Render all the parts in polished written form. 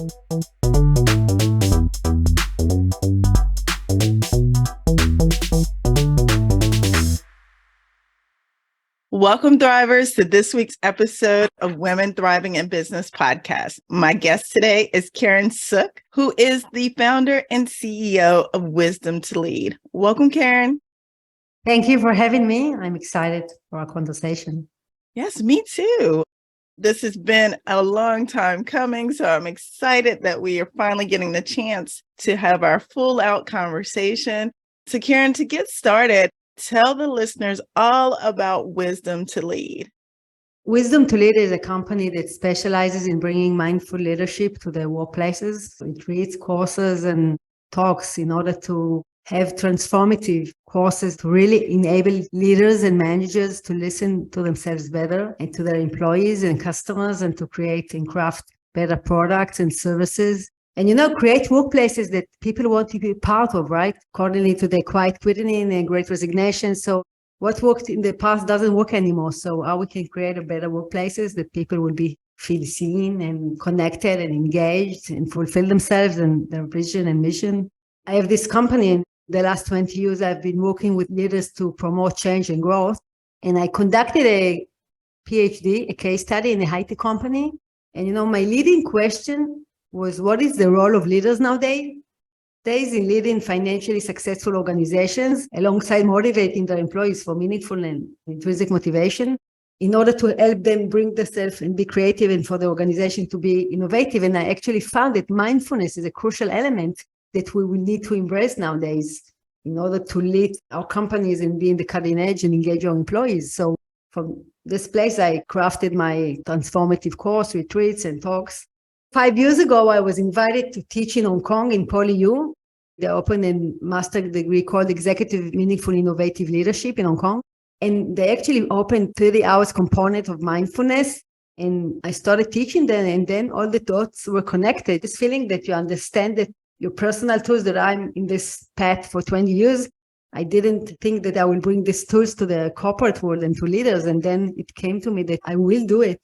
Welcome, Thrivers, to this week's episode of Women Thriving in Business podcast. My guest today is Keren Tsuk, who is the founder and CEO of Wisdom to Lead. Welcome, Keren. Thank you for having me. I'm excited for our conversation. Yes, me too. This has been a long time coming, so I'm excited that we are finally getting the chance to have our full out conversation. So, Keren, to get started, tell the listeners all about Wisdom to Lead. Wisdom to Lead is a company that specializes in bringing mindful leadership to their workplaces. It creates courses and talks in order to have transformative courses to really enable leaders and managers to listen to themselves better and to their employees and customers, and to create and craft better products and services. And, create workplaces that people want to be part of, right? Accordingly to the quiet quitting and great resignation. So what worked in the past doesn't work anymore. So how we can create a better workplaces that people will feel seen and connected and engaged and fulfill themselves and their vision and mission. I have this company. In the last 20 years, I've been working with leaders to promote change and growth. And I conducted a PhD, a case study in a high-tech company. And, my leading question was, what is the role of leaders nowadays? In leading financially successful organizations alongside motivating their employees for meaningful and intrinsic motivation in order to help them bring themselves and be creative and for the organization to be innovative. And I actually found that mindfulness is a crucial element that we will need to embrace nowadays in order to lead our companies and be in the cutting edge and engage our employees. So from this place, I crafted my transformative course, retreats and talks. 5 years ago, I was invited to teach in Hong Kong in PolyU. They opened a master degree called Executive Meaningful Innovative Leadership in Hong Kong. And they actually opened 30 hours component of mindfulness. And I started teaching them, and then all the dots were connected. This feeling that you understand that your personal tools, that I'm in this path for 20 years, I didn't think that I will bring these tools to the corporate world and to leaders. And then it came to me that I will do it.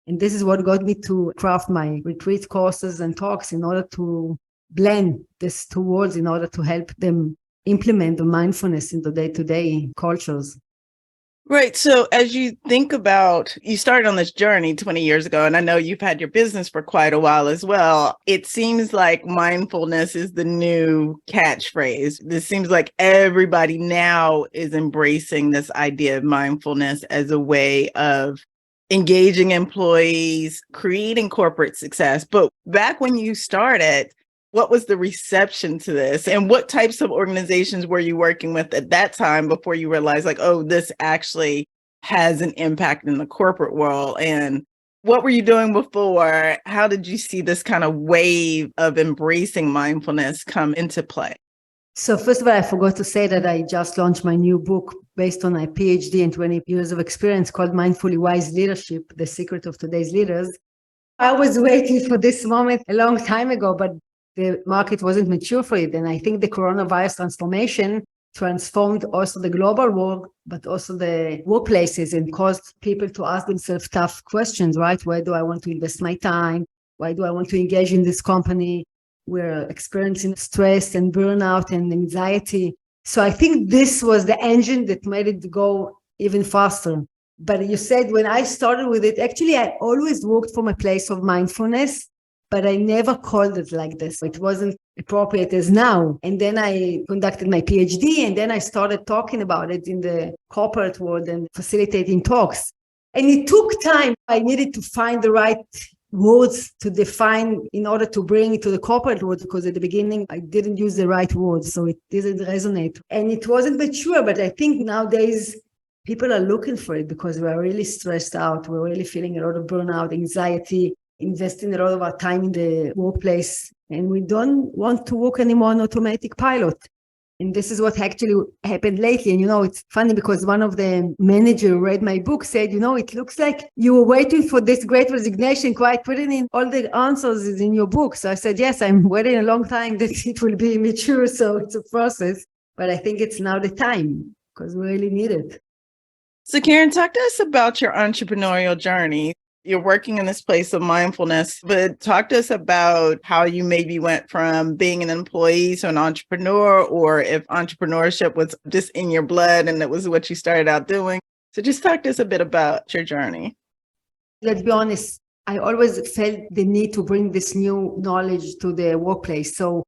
And this is what got me to craft my retreat courses and talks in order to blend these two worlds in order to help them implement the mindfulness into day-to-day cultures. Right. So as you think about, you started on this journey 20 years ago, and I know you've had your business for quite a while as well. It seems like mindfulness is the new catchphrase. This seems like everybody now is embracing this idea of mindfulness as a way of engaging employees, creating corporate success. But back when you started, what was the reception to this? And what types of organizations were you working with at that time before you realized this actually has an impact in the corporate world? And what were you doing before? How did you see this kind of wave of embracing mindfulness come into play? So first of all, I forgot to say that I just launched my new book based on my PhD and 20 years of experience called Mindfully Wise Leadership, The Secret of Today's Leaders. I was waiting for this moment a long time ago, but the market wasn't mature for it. And I think the coronavirus transformation transformed also the global world, but also the workplaces, and caused people to ask themselves tough questions, right? Where do I want to invest my time? Why do I want to engage in this company? We're experiencing stress and burnout and anxiety. So I think this was the engine that made it go even faster. But you said when I started with it, actually, I always worked from a place of mindfulness, but I never called it like this. It wasn't appropriate as now. And then I conducted my PhD, and then I started talking about it in the corporate world and facilitating talks. And it took time. I needed to find the right words to define in order to bring it to the corporate world, because at the beginning I didn't use the right words, so it didn't resonate. And it wasn't mature, but I think nowadays people are looking for it because we're really stressed out. We're really feeling a lot of burnout, anxiety, investing a lot of our time in the workplace, and we don't want to work anymore on automatic pilot. And this is what actually happened lately. And, it's funny because one of the managers who read my book said, it looks like you were waiting for this great resignation, quite putting in all the answers is in your book. So I said, yes, I'm waiting a long time that it will be mature. So it's a process, but I think it's now the time because we really need it. So Keren, talk to us about your entrepreneurial journey. You're working in this place of mindfulness, but talk to us about how you maybe went from being an employee to an entrepreneur, or if entrepreneurship was just in your blood and it was what you started out doing. So just talk to us a bit about your journey. Let's be honest, I always felt the need to bring this new knowledge to the workplace. So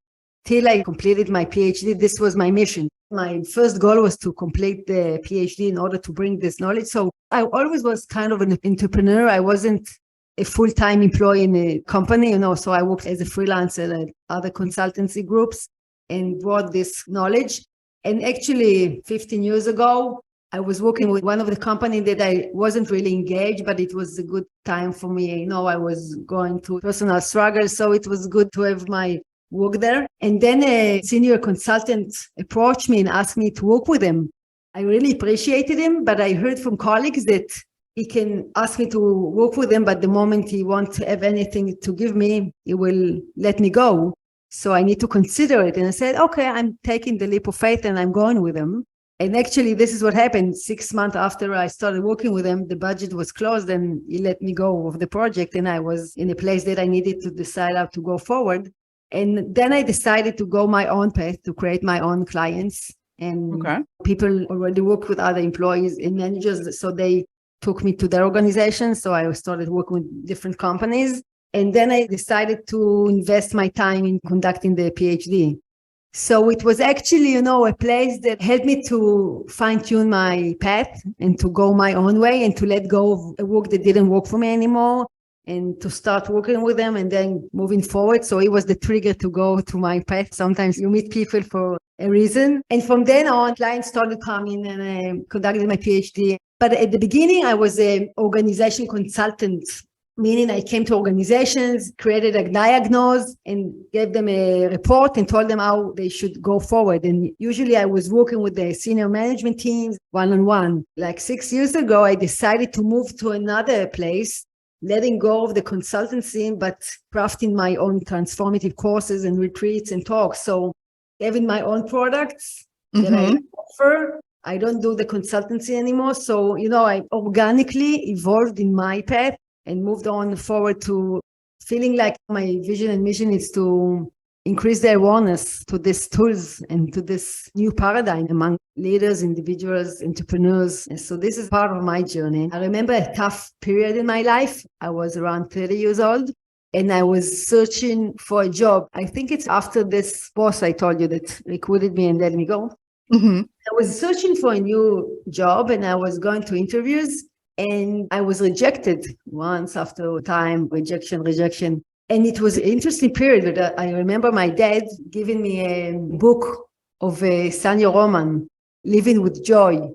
till I completed my PhD, this was my mission. My first goal was to complete the PhD in order to bring this knowledge. So I always was kind of an entrepreneur. I wasn't a full-time employee in a company, so I worked as a freelancer at other consultancy groups and brought this knowledge. And actually 15 years ago, I was working with one of the companies that I wasn't really engaged, but it was a good time for me. I was going through personal struggles, so it was good to have my work there. And then a senior consultant approached me and asked me to work with him. I really appreciated him, but I heard from colleagues that he can ask me to work with him, but the moment he won't have anything to give me, he will let me go. So I need to consider it. And I said, okay, I'm taking the leap of faith and I'm going with him. And actually, this is what happened. 6 months after I started working with him, the budget was closed and he let me go of the project. And I was in a place that I needed to decide how to go forward. And then I decided to go my own path, to create my own clients. And people already work with other employees and managers. So they took me to their organization. So I started working with different companies. And then I decided to invest my time in conducting the PhD. So it was actually, a place that helped me to fine-tune my path and to go my own way and to let go of a work that didn't work for me anymore and to start working with them and then moving forward. So it was the trigger to go to my path. Sometimes you meet people for a reason. And from then on, clients started coming and I conducted my PhD. But at the beginning, I was an organization consultant, meaning I came to organizations, created a diagnosis and gave them a report and told them how they should go forward. And usually I was working with the senior management teams one-on-one. Like 6 years ago, I decided to move to another place, letting go of the consultancy, but crafting my own transformative courses and retreats and talks. So having my own products that I offer. I don't do the consultancy anymore. So, I organically evolved in my path and moved on forward to feeling like my vision and mission is to increase the awareness to these tools and to this new paradigm among leaders, individuals, entrepreneurs. And so this is part of my journey. I remember a tough period in my life. I was around 30 years old and I was searching for a job. I think it's after this boss I told you that recruited me and let me go. I was searching for a new job and I was going to interviews. And I was rejected once after time, rejection. And it was an interesting period. But I remember my dad giving me a book of Sanya Roman, Living with Joy,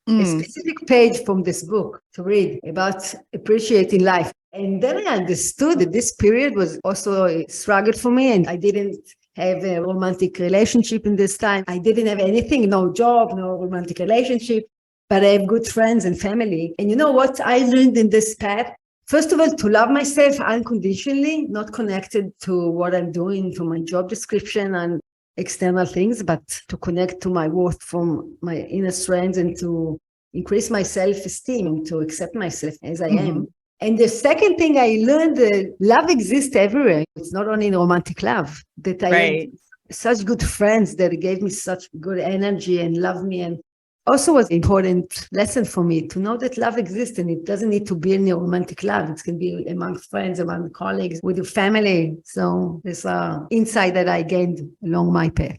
a specific page from this book to read about appreciating life. And then I understood that this period was also a struggle for me. And I didn't have a romantic relationship in this time. I didn't have anything, no job, no romantic relationship. But I have good friends and family. And you know what I learned in this path? First of all, to love myself unconditionally, not connected to what I'm doing, to my job description and external things, but to connect to my worth from my inner strength and to increase my self-esteem, to accept myself as I am. And the second thing I learned, that love exists everywhere. It's not only in romantic love, that I had such good friends that gave me such good energy and loved me. And also was an important lesson for me to know that love exists and it doesn't need to be in a romantic love. It can be among friends, among colleagues, with your family. So there's an insight that I gained along my path.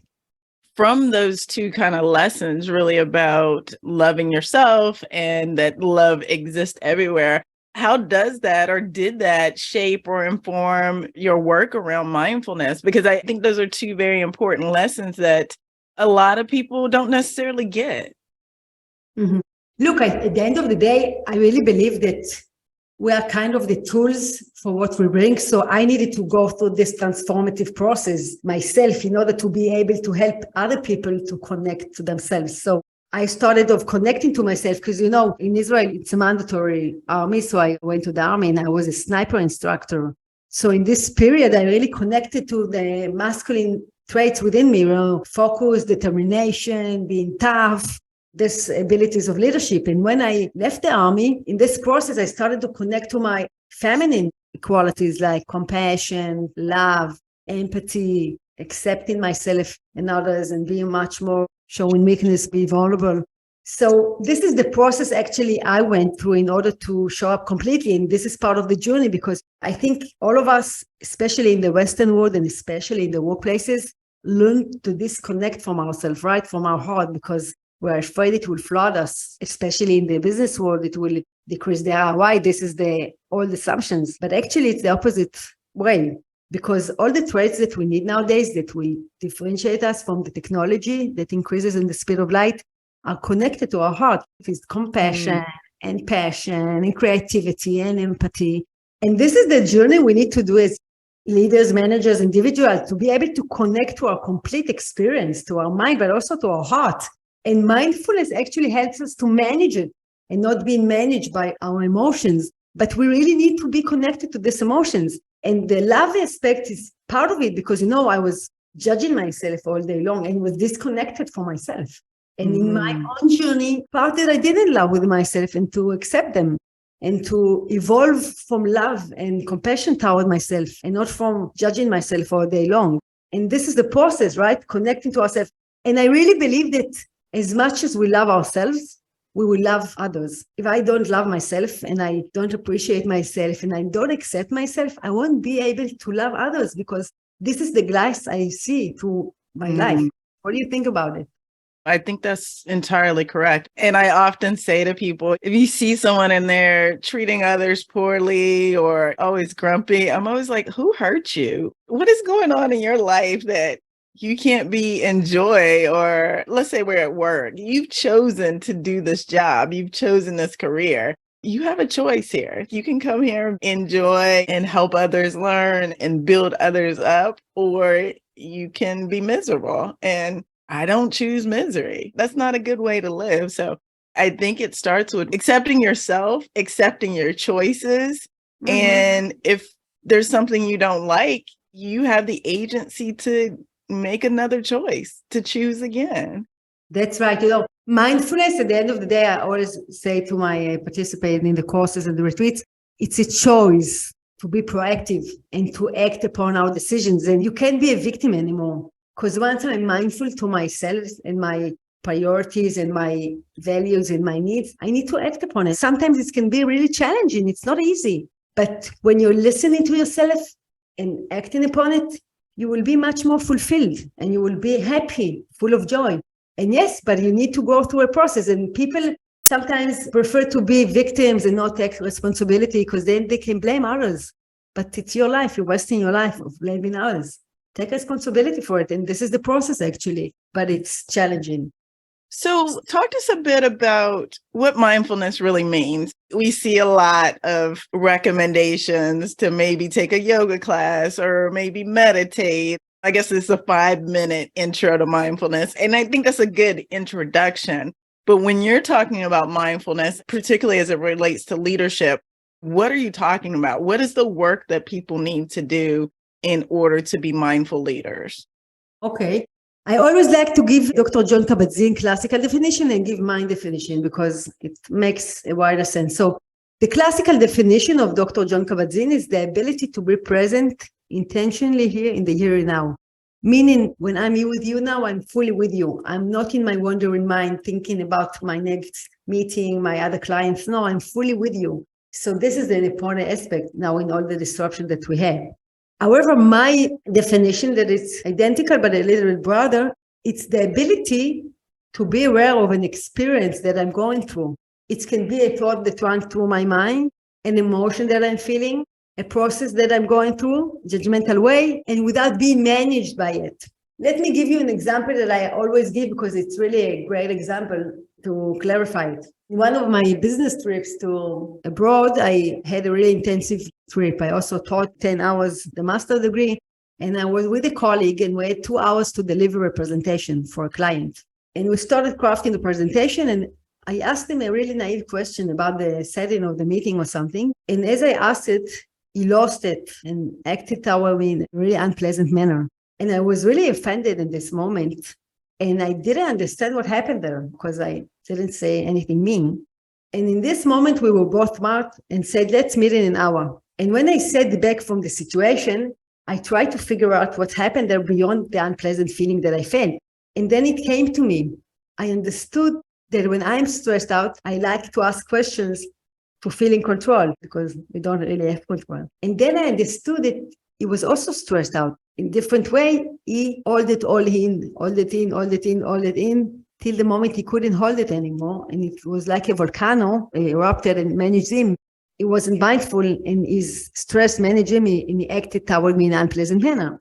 From those two kind of lessons really about loving yourself and that love exists everywhere, how does that or did that shape or inform your work around mindfulness? Because I think those are two very important lessons that a lot of people don't necessarily get. Look, at the end of the day, I really believe that we are kind of the tools for what we bring. So I needed to go through this transformative process myself in order to be able to help other people to connect to themselves. So I started off connecting to myself because, in Israel, it's a mandatory army. So I went to the army and I was a sniper instructor. So in this period, I really connected to the masculine traits within me, focus, determination, being tough, these abilities of leadership. And when I left the army, in this process, I started to connect to my feminine qualities like compassion, love, empathy, accepting myself and others, and being much more showing weakness, be vulnerable. So this is the process actually I went through in order to show up completely. And this is part of the journey, because I think all of us, especially in the Western world and especially in the workplaces, learn to disconnect from ourselves, right? From our heart, because we're afraid it will flood us, especially in the business world. It will decrease the ROI. This is the old assumptions. But actually, it's the opposite way, because all the traits that we need nowadays that will differentiate us from the technology that increases in the speed of light are connected to our heart. It's compassion and passion and creativity and empathy. And this is the journey we need to do as leaders, managers, individuals, to be able to connect to our complete experience, to our mind, but also to our heart. And mindfulness actually helps us to manage it and not being managed by our emotions. But we really need to be connected to these emotions. And the love aspect is part of it, because, I was judging myself all day long and was disconnected from myself. And in my own journey, part that I didn't love with myself, and to accept them and to evolve from love and compassion toward myself and not from judging myself all day long. And this is the process, right? Connecting to ourselves. And I really believe that as much as we love ourselves, we will love others. If I don't love myself and I don't appreciate myself and I don't accept myself, I won't be able to love others, because this is the glass I see through my life. What do you think about it? I think that's entirely correct. And I often say to people, if you see someone in there treating others poorly or always grumpy, I'm always like, who hurt you? What is going on in your life that you can't be in joy? Or let's say we're at work. You've chosen to do this job. You've chosen this career. You have a choice here. You can come here, enjoy and help others learn and build others up, or you can be miserable. And I don't choose misery. That's not a good way to live. So I think it starts with accepting yourself, accepting your choices. And if there's something you don't like, you have the agency to make another choice, to choose again. That's right. Mindfulness, at the end of the day, I always say to my participants in the courses and the retreats, it's a choice to be proactive and to act upon our decisions. And you can't be a victim anymore. Because once I'm mindful to myself and my priorities and my values and my needs, I need to act upon it. Sometimes it can be really challenging. It's not easy. But when you're listening to yourself and acting upon it, you will be much more fulfilled and you will be happy, full of joy. And yes, but you need to go through a process. And people sometimes prefer to be victims and not take responsibility, because then they can blame others. But it's your life. You're wasting your life of blaming others. Take responsibility for it. And this is the process, actually, but it's challenging. So talk to us a bit about what mindfulness really means. We see a lot of recommendations to maybe take a yoga class or maybe meditate. I guess it's a 5-minute intro to mindfulness. And I think that's a good introduction. But when you're talking about mindfulness, particularly as it relates to leadership, what are you talking about? What is the work that people need to do in order to be mindful leaders? Okay. I always like to give Dr. John Kabat-Zinn classical definition and give my definition, because it makes a wider sense. So the classical definition of Dr. John Kabat-Zinn is the ability to be present intentionally here in the here and now. Meaning, when I'm here with you now, I'm fully with you. I'm not in my wandering mind thinking about my next meeting, my other clients. No, I'm fully with you. So this is an important aspect now in all the disruption that we have. However, my definition that it's identical but a little bit broader, it's the ability to be aware of an experience that I'm going through. It can be a thought that runs through my mind, an emotion that I'm feeling, a process that I'm going through, judgmental way, and without being managed by it. Let me give you an example that I always give, because it's really a great example to clarify it. One of my business trips to abroad, I had a really intensive trip. I also taught 10 hours the master degree, and I was with a colleague, and we had 2 hours to deliver a presentation for a client. And we started crafting the presentation, and I asked him a really naive question about the setting of the meeting or something. And as I asked it, he lost it and acted toward me in a really unpleasant manner. And I was really offended in this moment. And I didn't understand what happened there, because I didn't say anything mean. And in this moment, we were both smart and said, let's meet in an hour. And when I sat back from the situation, I tried to figure out what happened there beyond the unpleasant feeling that I felt. And then it came to me. I understood that when I'm stressed out, I like to ask questions to feel in control because we don't really have control. And then I understood that he was also stressed out in different way. He held it all in, till the moment he couldn't hold it anymore. And it was like a volcano erupted and managed him. He wasn't mindful and his stress managed him and he acted toward me in an unpleasant manner.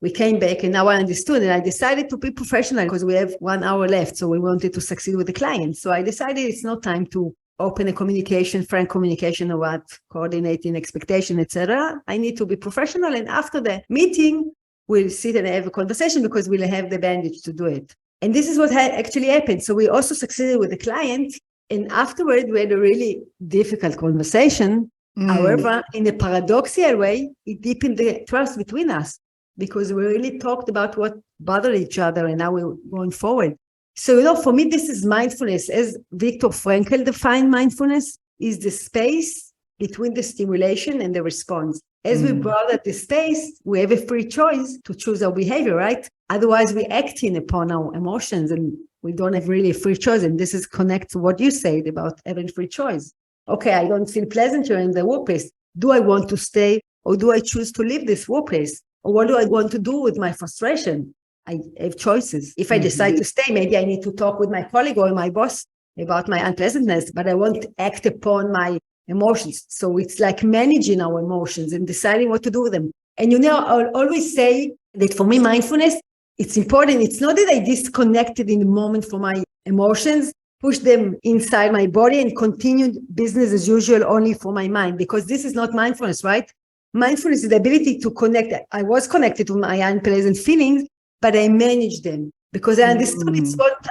We came back and now I understood and I decided to be professional because we have 1 hour left. So we wanted to succeed with the client. So I decided it's not time to open a communication, frank communication about coordinating expectation, etc. I need to be professional. And after the meeting, we'll sit and have a conversation because we'll have the bandage to do it. And this is what actually happened. So we also succeeded with the client. And afterward, we had a really difficult conversation. However, in a paradoxical way, it deepened the trust between us because we really talked about what bothered each other and how we're going forward. So, for me, this is mindfulness. As Viktor Frankl defined mindfulness, is the space between the stimulation and the response. As we brought at the space, we have a free choice to choose our behavior, right? Otherwise, we're acting upon our emotions and we don't have really a free choice. And this is connect to what you said about having free choice. Okay, I don't feel pleasant here in the workplace. Do I want to stay or do I choose to leave this workplace? Or what do I want to do with my frustration? I have choices. If I decide to stay, maybe I need to talk with my colleague or my boss about my unpleasantness, but I won't act upon my emotions. So it's like managing our emotions and deciding what to do with them. And I'll always say that for me, mindfulness, it's important. It's not that I disconnected in the moment from my emotions, push them inside my body and continued business as usual only for my mind, because this is not mindfulness, right? Mindfulness is the ability to connect. I was connected to my unpleasant feelings, but I managed them because I understood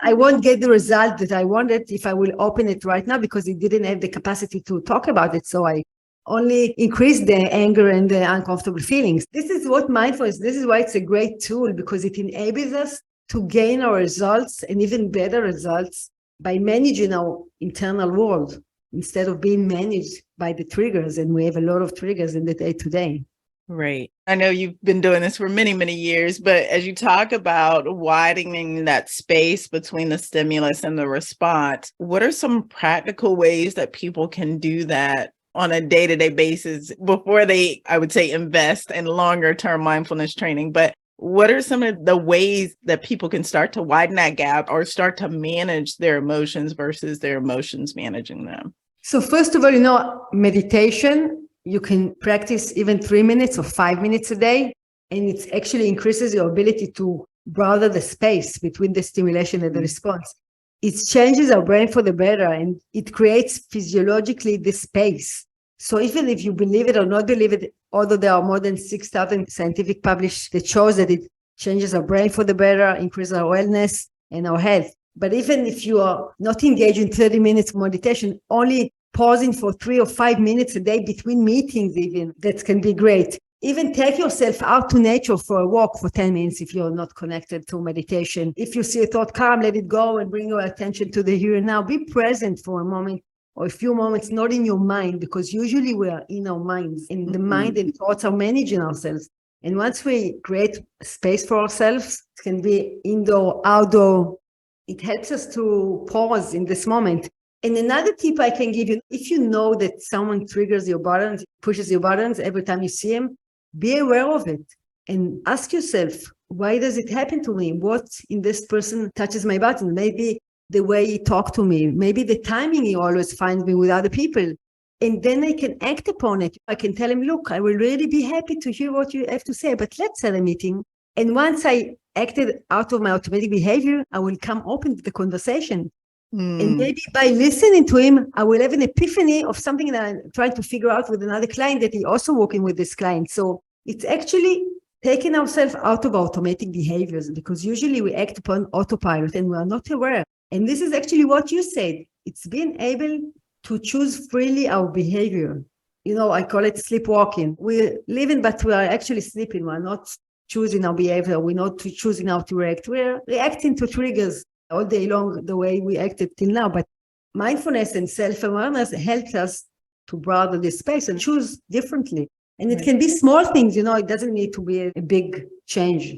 I won't get the result that I wanted if I will open it right now because it didn't have the capacity to talk about it. So I only increased the anger and the uncomfortable feelings. This is what mindfulness, this is why it's a great tool because it enables us to gain our results and even better results by managing our internal world instead of being managed by the triggers. And we have a lot of triggers in the day-to-day. Right. I know you've been doing this for many, many years, but as you talk about widening that space between the stimulus and the response, what are some practical ways that people can do that on a day-to-day basis before they, I would say, invest in longer term mindfulness training? But what are some of the ways that people can start to widen that gap or start to manage their emotions versus their emotions managing them? So first of all, meditation, you can practice even 3 minutes or 5 minutes a day, and it actually increases your ability to broaden the space between the stimulation and the response. It changes our brain for the better, and it creates physiologically the space. So even if you believe it or not believe it, although there are more than 6,000 scientific published that shows that it changes our brain for the better, increases our wellness and our health. But even if you are not engaged in 30 minutes of meditation, only pausing for 3 or 5 minutes a day between meetings, even that can be great. Even take yourself out to nature for a walk for 10 minutes if you're not connected to meditation. If you see a thought come, let it go and bring your attention to the here and now. Be present for a moment or a few moments, not in your mind, because usually we are in our minds. In the mind and thoughts are managing ourselves. And once we create space for ourselves, it can be indoor, outdoor. It helps us to pause in this moment. And another tip I can give you, if you know that someone triggers your buttons, pushes your buttons every time you see him, be aware of it and ask yourself, why does it happen to me? What in this person touches my button? Maybe the way he talked to me, maybe the timing he always finds me with other people. And then I can act upon it. I can tell him, look, I will really be happy to hear what you have to say, but let's have a meeting. And once I acted out of my automatic behavior, I will come open to the conversation. And maybe by listening to him, I will have an epiphany of something that I'm trying to figure out with another client that he also working with this client. So it's actually taking ourselves out of automatic behaviors because usually we act upon autopilot and we are not aware. And this is actually what you said. It's being able to choose freely our behavior. I call it sleepwalking. We're living, but we are actually sleeping. We're not choosing our behavior. We're not choosing how to react. We're reacting to triggers all day long the way we acted till now. But mindfulness and self-awareness helps us to broaden this space and choose differently. And it can be small things, it doesn't need to be a big change.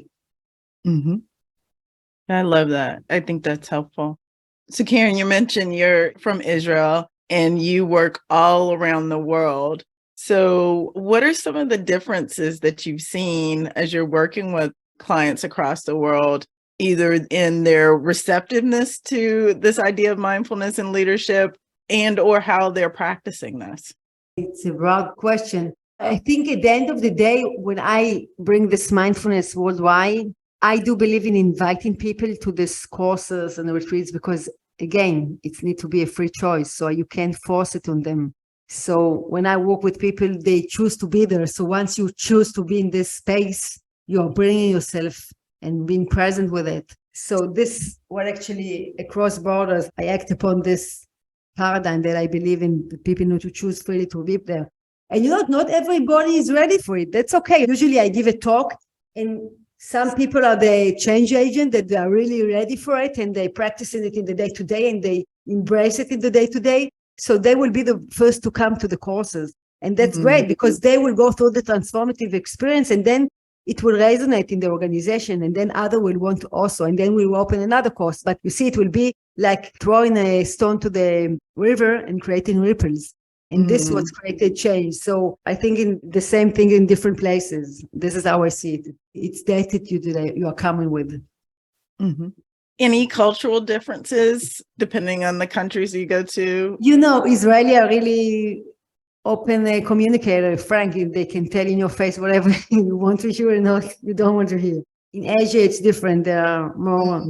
Mm-hmm. I love that. I think that's helpful. So Keren, you mentioned you're from Israel and you work all around the world. So what are some of the differences that you've seen as you're working with clients across the world, either in their receptiveness to this idea of mindfulness and leadership and or how they're practicing this? It's a broad question. I think at the end of the day, when I bring this mindfulness worldwide, I do believe in inviting people to these courses and retreats because, again, it needs to be a free choice. So you can't force it on them. So when I work with people, they choose to be there. So once you choose to be in this space, you're bringing yourself and being present with it. So this, what actually across borders, I act upon this paradigm that I believe in. People need to choose freely to be there. And not everybody is ready for it. That's okay. Usually I give a talk and some people are the change agent that they are really ready for it and they practicing it in the day-to-day and they embrace it in the day-to-day. So they will be the first to come to the courses. And that's great because they will go through the transformative experience and then it will resonate in the organization and then other will want to also, and then we'll open another course. But you see, it will be like throwing a stone to the river and creating ripples. And this was created change. So I think in the same thing in different places. This is how I see it. It's the attitude that you are coming with. Any cultural differences depending on the countries you go to? Israeli are really open communicator, frank. They can tell in your face whatever you want to hear and not you don't want to hear. In Asia, it's different. They are more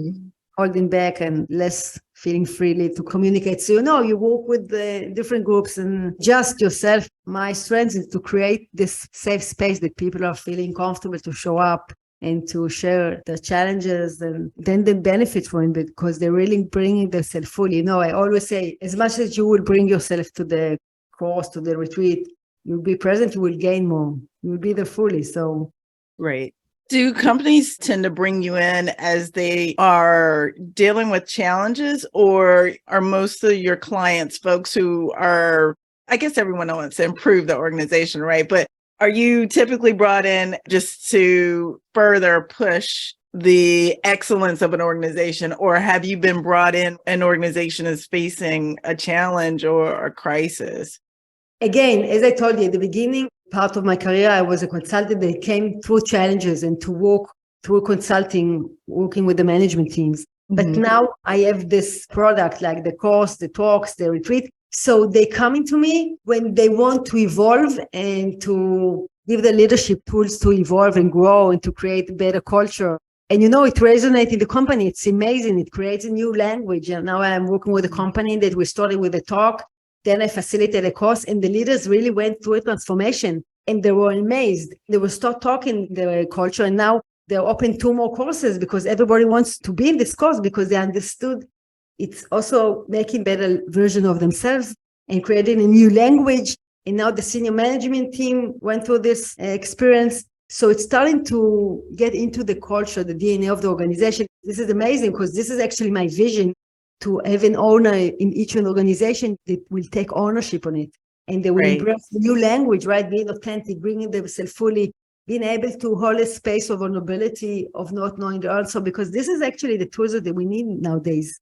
holding back and less feeling freely to communicate. So, you work with the different groups and just yourself. My strength is to create this safe space that people are feeling comfortable to show up and to share the challenges and then they benefit from it because they're really bringing themselves fully. I always say, as much as you will bring yourself to the course, to the retreat, you'll be present, you will gain more. You'll be there fully. So, right. Do companies tend to bring you in as they are dealing with challenges, or are most of your clients folks who are, I guess everyone wants to improve the organization, right? But are you typically brought in just to further push the excellence of an organization, or have you been brought in an organization is facing a challenge or a crisis? Again, as I told you at the beginning, part of my career, I was a consultant that came through challenges and to walk through consulting, working with the management teams. But now I have this product like the course, the talks, the retreat. So they coming to me when they want to evolve and to give the leadership tools to evolve and grow and to create better culture. And it resonates in the company. It's amazing. It creates a new language. And now I'm working with a company that we started with a talk. Then I facilitated a course and the leaders really went through a transformation and they were amazed. They will start talking their culture and now they're open 2 more courses because everybody wants to be in this course because they understood it's also making better version of themselves and creating a new language. And now the senior management team went through this experience. So it's starting to get into the culture, the DNA of the organization. This is amazing because this is actually my vision, to have an owner in each organization that will take ownership on it. And they will embrace the new language, right? Being authentic, bringing themselves fully, being able to hold a space of vulnerability, of not knowing the answer, because this is actually the tools that we need nowadays.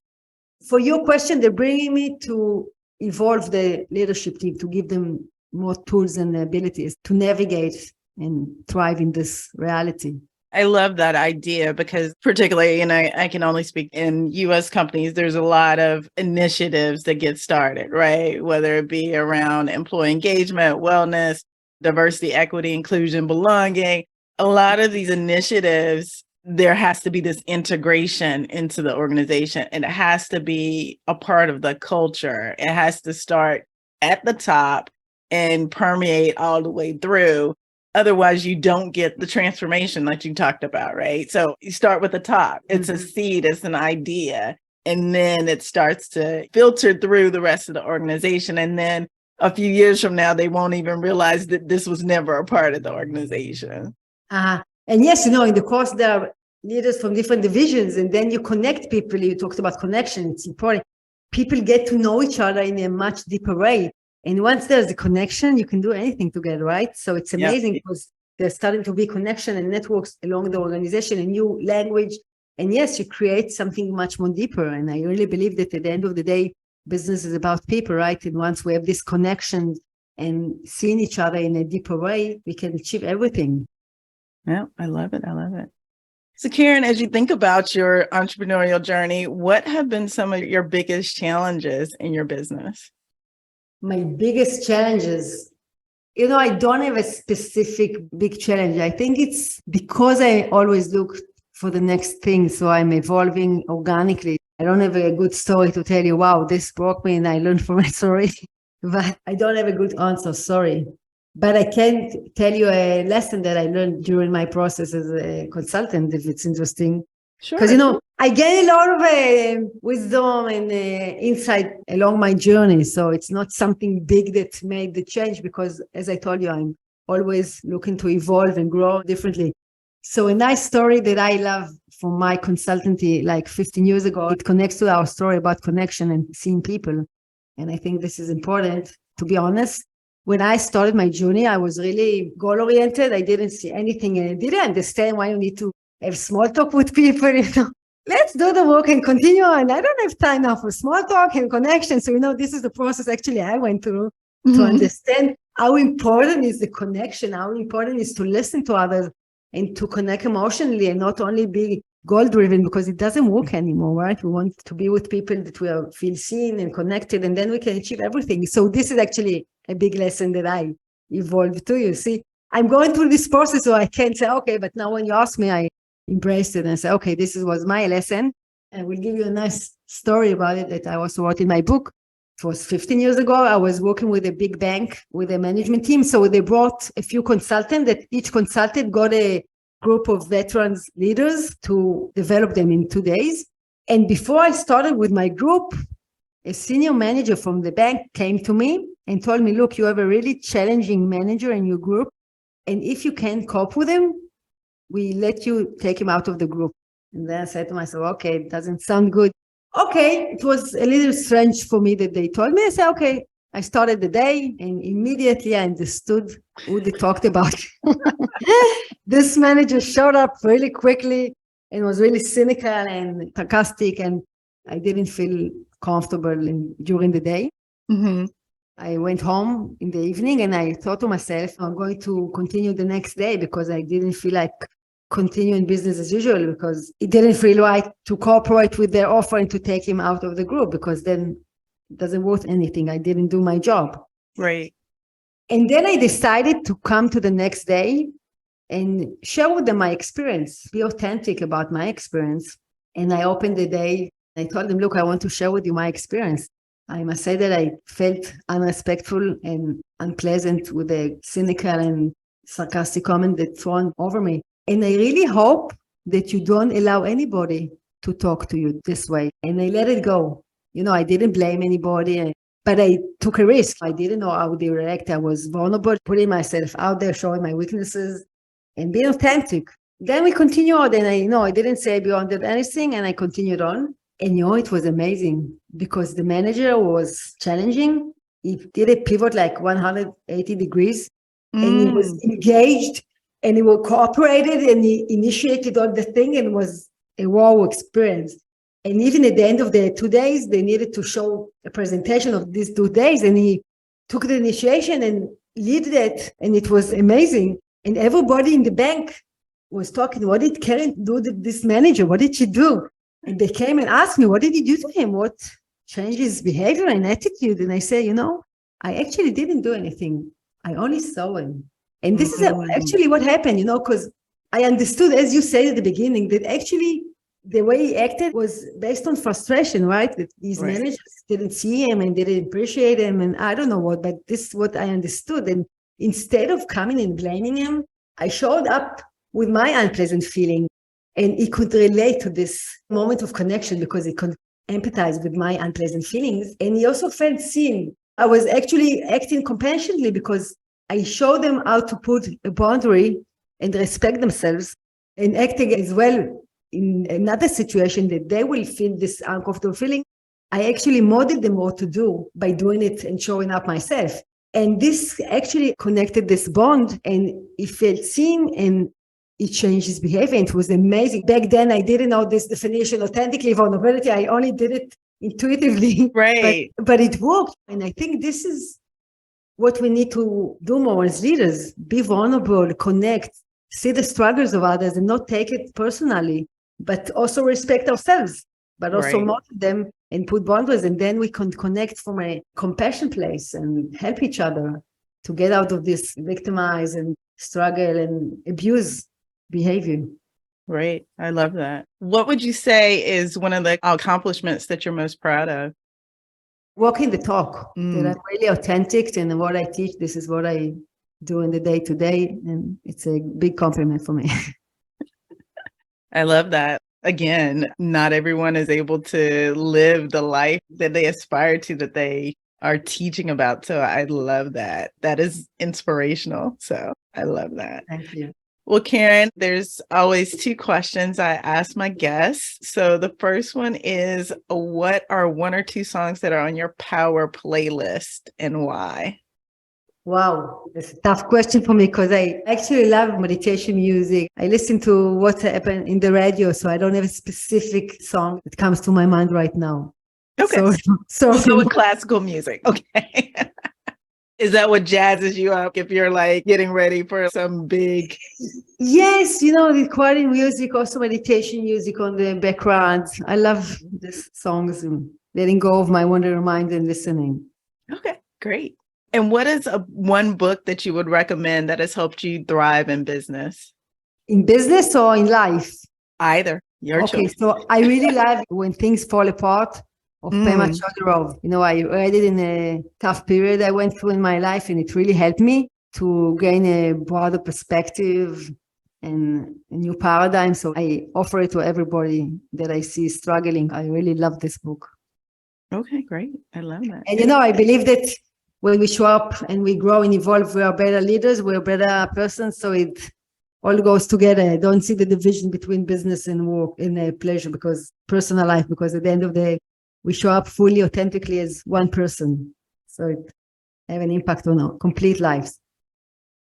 For your question, they're bringing me to evolve the leadership team, to give them more tools and abilities to navigate and thrive in this reality. I love that idea because particularly, and I can only speak in US companies, there's a lot of initiatives that get started, right? Whether it be around employee engagement, wellness, diversity, equity, inclusion, belonging. A lot of these initiatives, there has to be this integration into the organization and it has to be a part of the culture. It has to start at the top and permeate all the way through. Otherwise, you don't get the transformation that you talked about, right? So you start with the top. It's a seed, it's an idea. And then it starts to filter through the rest of the organization. And then a few years from now, they won't even realize that this was never a part of the organization. And yes, in the course, there are leaders from different divisions. And then you connect people. You talked about connection. It's important. People get to know each other in a much deeper way. And once there's a connection, you can do anything together, right? So it's Yeah. amazing because there's starting to be connection and networks along the organization, a new language. And yes, you create something much more deeper. And I really believe that at the end of the day, business is about people, right? And once we have this connection and seeing each other in a deeper way, we can achieve everything. Yeah, I love it. I love it. So Keren, as you think about your entrepreneurial journey, what have been some of your biggest challenges in your business? My biggest challenges, I don't have a specific big challenge. I think it's because I always look for the next thing. So I'm evolving organically. I don't have a good story to tell you, wow, this broke me and I learned from it, sorry. But I don't have a good answer, sorry. But I can tell you a lesson that I learned during my process as a consultant, if it's interesting. Sure. Because, I gained a lot of wisdom and insight along my journey. So it's not something big that made the change because, as I told you, I'm always looking to evolve and grow differently. So a nice story that I love from my consultancy like 15 years ago, it connects to our story about connection and seeing people. And I think this is important, to be honest. When I started my journey, I was really goal-oriented. I didn't see anything and I didn't understand why you need to have small talk with people, Let's do the work and continue on. I don't have time now for small talk and connection. So, this is the process actually I went through to understand how important is the connection, how important is to listen to others and to connect emotionally and not only be goal-driven because it doesn't work anymore, right? We want to be with people that we feel seen and connected and then we can achieve everything. So this is actually a big lesson that I evolved to. You see, I'm going through this process so I can't say, okay, but now when you ask me, I embraced it and say, okay, this was my lesson. And we'll give you a nice story about it that I also wrote in my book. It was 15 years ago. I was working with a big bank with a management team. So they brought a few consultants that each consultant got a group of veterans leaders to develop them in 2 days. And before I started with my group, a senior manager from the bank came to me and told me, look, you have a really challenging manager in your group. And if you can't cope with him, we let you take him out of the group. And then I said to myself, okay, it doesn't sound good. Okay, it was a little strange for me that they told me. I said, okay, I started the day and immediately I understood who they talked about. This manager showed up really quickly and was really cynical and sarcastic, and I didn't feel comfortable during the day. Mm-hmm. I went home in the evening and I thought to myself, I'm going to continue the next day because I didn't feel like continuing business as usual because it didn't feel right to cooperate with their offer and to take him out of the group because then it doesn't worth anything. I didn't do my job. Right. And then I decided to come to the next day and share with them my experience, be authentic about my experience. And I opened the day. I told them, look, I want to share with you my experience. I must say that I felt unrespectful and unpleasant with the cynical and sarcastic comment that thrown over me. And I really hope that you don't allow anybody to talk to you this way. And I let it go. I didn't blame anybody, but I took a risk. I didn't know how they react. I was vulnerable, putting myself out there, showing my weaknesses and being authentic. Then we continued and I didn't say beyond that anything and I continued on. And it was amazing because the manager was challenging. He did a pivot like 180 degrees and he was engaged and he cooperated and he initiated all the thing and was a wow experience. And even at the end of the 2 days, they needed to show a presentation of these 2 days and he took the initiation and led that and it was amazing. And everybody in the bank was talking, what did Keren do to this manager? What did she do? And they came and asked me, what did you do to him? What changed his behavior and attitude? And I say, I actually didn't do anything. I only saw him. And this is actually what happened, because I understood, as you said at the beginning, that actually the way he acted was based on frustration, right? That these managers didn't see him and didn't appreciate him. And I don't know what, but this is what I understood. And instead of coming and blaming him, I showed up with my unpleasant feeling. And he could relate to this moment of connection because he could empathize with my unpleasant feelings. And he also felt seen. I was actually acting compassionately because I showed them how to put a boundary and respect themselves and acting as well in another situation that they will feel this uncomfortable feeling. I actually modeled them what to do by doing it and showing up myself. And this actually connected this bond, and he felt seen and it changed his behavior. And it was amazing. Back then, I didn't know this definition, authentically vulnerability. I only did it intuitively. Right. But it worked. And I think this is what we need to do more as leaders. Be vulnerable, connect, see the struggles of others and not take it personally, but also respect ourselves, but also Right. model them and put boundaries. And then we can connect from a compassion place and help each other to get out of this victimize and struggle and abuse behavior. Right. I love that. What would you say is one of the accomplishments that you're most proud of? Walking the talk, that I'm really authentic, and what I teach, this is what I do in the day to day. And it's a big compliment for me. I love that. Again, not everyone is able to live the life that they aspire to, that they are teaching about. So I love that. That is inspirational. So I love that. Thank you. Well, Keren, there's always two questions I ask my guests. So the first one is, what are one or two songs that are on your power playlist and why? Wow, that's a tough question for me because I actually love meditation music. I listen to what's happening in the radio, so I don't have a specific song that comes to my mind right now. Okay. So we'll go with classical music. Okay. Is that what jazzes you up if you're like getting ready for some big? Yes, the quiet music, also meditation music on the background. I love these songs and letting go of my wandering mind and listening. Okay, great. And what is one book that you would recommend that has helped you thrive in business? In business or in life? Either. Your choice. Okay, so I really love When Things Fall Apart of Pema Chodorov. I read it in a tough period I went through in my life, and it really helped me to gain a broader perspective and a new paradigm. So I offer it to everybody that I see struggling. I really love this book. Okay, great. I love that. And I believe that when we show up and we grow and evolve, we are better leaders, we're better persons. So it all goes together. I don't see the division between business and work and pleasure, because personal life, because at the end of the day, we show up fully, authentically as one person. So it have an impact on our complete lives.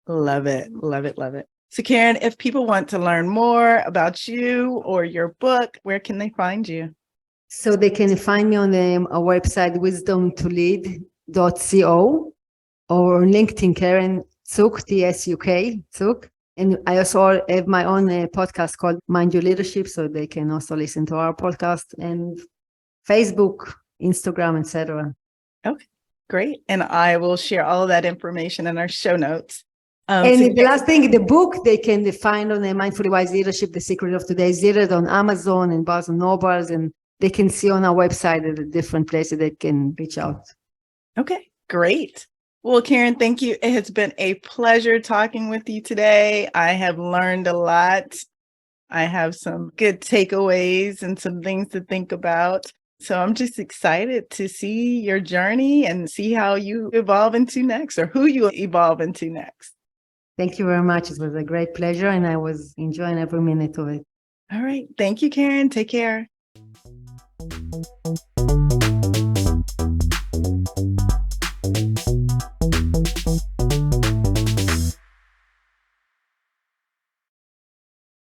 Love it. Love it. Love it. So Keren, if people want to learn more about you or your book, where can they find you? So they can find me on our website, wisdomtolead.co, or on LinkedIn, Keren Tsuk, Tsuk, Tsuk. And I also have my own podcast called Mind Your Leadership, so they can also listen to our podcast, and Facebook, Instagram, etc. Okay, great. And I will share all of that information in our show notes. And the last thing, the book, they can find on Mindfully Wise Leadership, The Secret of Today's Leader, on Amazon and Barnes and Nobles, and they can see on our website at the different places they can reach out. Okay, great. Well, Keren, thank you. It has been a pleasure talking with you today. I have learned a lot. I have some good takeaways and some things to think about. So I'm just excited to see your journey and see how you evolve into next, or who you evolve into next. Thank you very much. It was a great pleasure, and I was enjoying every minute of it. All right. Thank you, Keren. Take care.